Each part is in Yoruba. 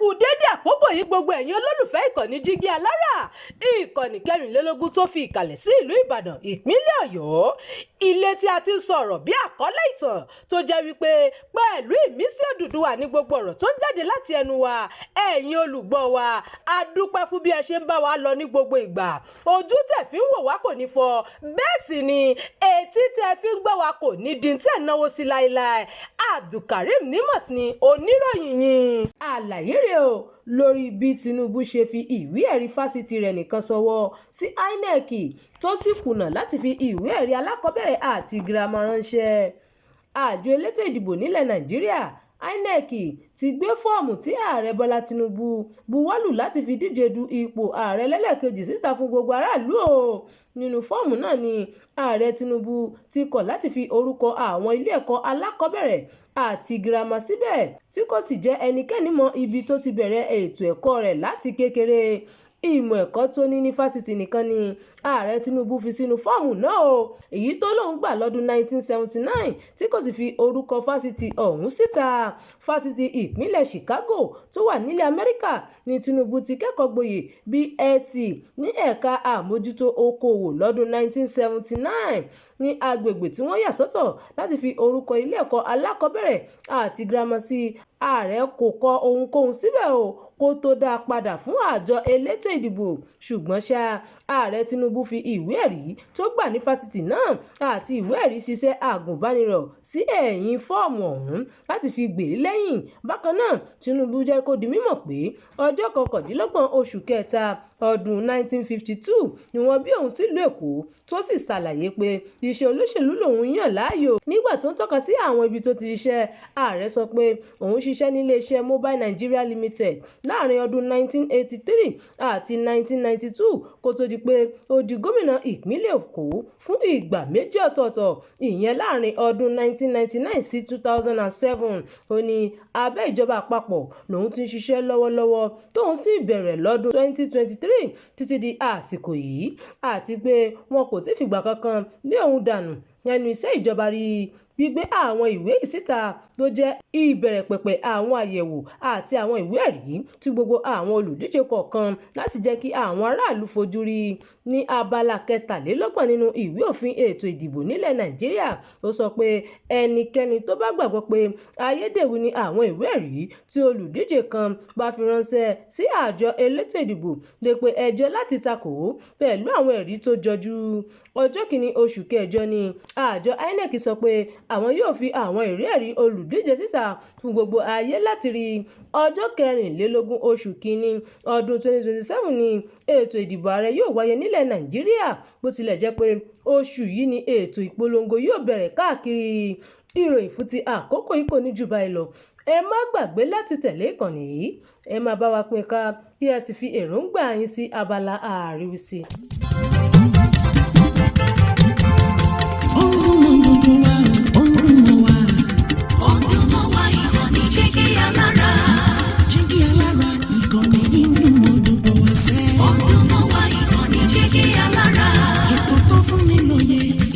kú dédé àkókò yìí gbogbo ẹ̀yin olólùfẹ́ ìkànnì Jígí Alára, ìkànnì 24 tó fi ìkàlẹ̀ sí ìlú Ìbàdàn ìpínlẹ̀ Ọ̀yọ́, ilé tí a ti ń sọ̀rọ̀ bí àkọ́lé ìtàn tó jẹ́ wípé pẹ̀lú ìmísí Odùduwà ní gbogbo ọ̀rọ̀ tó ń jáde láti ẹnu wa. Ẹ̀yin olùgbọ́ wa, a dúpẹ́ fún bí ẹ ṣe ń bá wa lọ ní gbogbo ìgbà. Ojú tẹ́ fi ń wò wá kò ní fọ́, bẹ́ẹ̀ sì ni etí tẹ́ fi ń gbọ́ wa kò ní di tẹ́ náwó sí láéláé. Abdulkareem Nimas ni oníròyìn yín. Àlàyé rẹ̀ o lórí bí Tinubu ṣe fi ìwé ẹ̀rí fásitì rẹ̀ nìkan ṣọwọ́ sí INEC tó sì kùnà láti fi ìwé ẹ̀rí alákọ̀ọ́bẹ̀rẹ̀ àti girama ránṣẹ́. Àjọ elétò ìdìbò nílẹ̀ Nàìjíríà INEC ti gbé fọ́ọ̀mù tí ààrẹ Bọ́lá Tinubu buwọ́lù láti fi díje du ipò ààrẹ lẹ́lẹ́kejì síta fún gbogbo aráàlú o. Nínú fọ́ọ̀mù náà ni ààrẹ Tinubu ti kọ̀ láti fi orúkọ àwọn ilé ẹ̀kọ́ alákọ̀ọ́bẹ̀rẹ̀ àti girama síbẹ̀ tí kò sì jẹ́ ẹnikẹ́ni mọ ibi tó ti bẹ̀rẹ̀ ètò ẹ̀kọ́ rẹ̀ láti kékeré. Ìmọ̀ ẹ̀kọ́ tó ní fásitì nìkan ni ààrẹ Tinubu fi sínú fọ́ọ̀mù náà o, èyí tó lóun gbà lọ́dún 1979 tí kò sì fi orúkọ fásitì ọ̀hún síta. Fásitì ìpínlẹ̀ Chicago tó wà nílẹ̀ Amẹ́ríkà ní Tinubu ti kẹ́kọ̀ọ́ gboyè BSc ní ẹ̀ka àmójútó okòwò lọ́dún 1979 ní agbègbè tí wọ́n yà sọ́tọ̀ láti fi orúkọ ilé ẹ̀kọ́ alákọ̀ọ́bẹ̀rẹ̀ àti girama sí. Ààrẹ kò kọ ohunkóhun síbẹ̀ o kó tó dá a padà fún àjọ elétò ìdìbò, ṣùgbọ́n ṣá ààrẹ Tinubu fi ìwé ẹ̀rí tó gbà ní fásitì náà àti ìwé ẹ̀rí ṣiṣẹ́ àgùnbánirọ̀ sí ẹ̀yìn fọ́ọ̀mù ọ̀hún láti fi gbè é lẹ́yìn. Bákan náà Tinubu jẹ́ kó di mímọ̀ pé ọjọ́ 29 oṣù kẹta ọdún 1952 ni wọ́n bí òun sílùú Èkó, tó sì ṣàlàyé pé iṣẹ́ olóṣèlú lòun yàn láàyò. Nígbà tó ń tọ́ka sí àwọn ibi tó ti ṣiṣẹ́, ààrẹ sọ pé òun ṣiṣẹ́ nílé iṣẹ́ Mobile Nigeria Limited láàrin ọdún 1983 àti 1992 kó tó di pé ó di gómìnà ìpínlẹ̀ Èkó fún ìgbà méjì ọ̀tọ̀ọ̀tọ̀, ìyẹn láàrin ọdún 1999 sí 2007. Ó ní abẹ́ ìjọba àpapọ̀ lòun ti ń ṣiṣẹ́ lọ́wọ́lọ́wọ́ tóun sì bẹ̀rẹ̀ lọ́dún 2023 títí di àsìkò yìí, àti pé wọn kò tí ì fìgbà kankan lé òun dànù ẹnu iṣẹ́ ìjọba rí. Gbígbé àwọn ìwé ìsíta tó jẹ́ ìbẹ̀rẹ̀ pẹ̀pẹ̀ àwọn àyẹ̀wò àti àwọn ìwé ẹ̀rí tí gbogbo àwọn olùdíje kọ̀ọ̀kan láti jẹ́ kí àwọn aráàlú fojú rí ní abala 23 nínú ìwé òfin ètò ìdìbò nílẹ̀ Nàìjíríà. Ó sọ pé ẹnikẹ́ni tó bá gbàgbọ́ pé ayédèrú ni àwọn ìwé ẹ̀rí tí olùdíje kan bá fi ránṣẹ́ sí àjọ elétò ìdìbò lè pe ẹjọ́ láti takò pẹ̀lú àwọn ẹ̀rí tó jọjú. Ọjọ́ 1 oṣù kẹjọ ni àjọ INEC sọ pé àwọn yóò fi àwọn ìwé ẹ̀rí olùdíje síta fún gbogbo ayé láti rí. Ọjọ́ 24 oṣù kìíní ọdún 2027 ni ètò ìdìbò ààrẹ yóò wáyé nílẹ̀ Nàìjíríà, bó tilẹ̀ jẹ́ pé oṣù yìí ni ètò ìpolongo yóò bẹ̀rẹ̀ káàkiri. Ìròyìn fún ti àkókò yìí kò ní jù báyìí lọ. Ẹ má gbàgbé láti tẹ̀lé ìkànnì yìí, ẹ máa bá wa pín ká kí ẹ sì fi èròǹgbà yín sí abala àríwísí.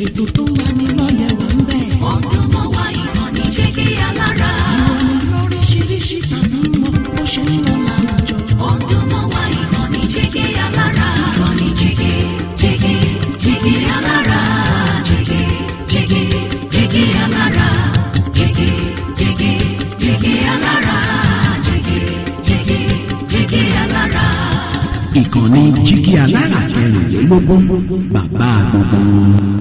Ètò tó wà ní lọ́yẹ̀ wà ń bẹ̀. Ọdún mọ́ wá ìkànnì Jígí Alára. Ìròyìn lóríṣiríṣi tàbí mọ́ bó ṣe ń lọ láwùjọ. Ọdún mọ́ wá ìkànnì Jígí Alára. Ìkànnì Jígí Alára. Jígí Alára. Jígí Alára. Jígí Alára. Ìkànnì Jígí Alára 24, bàbá gbogbo.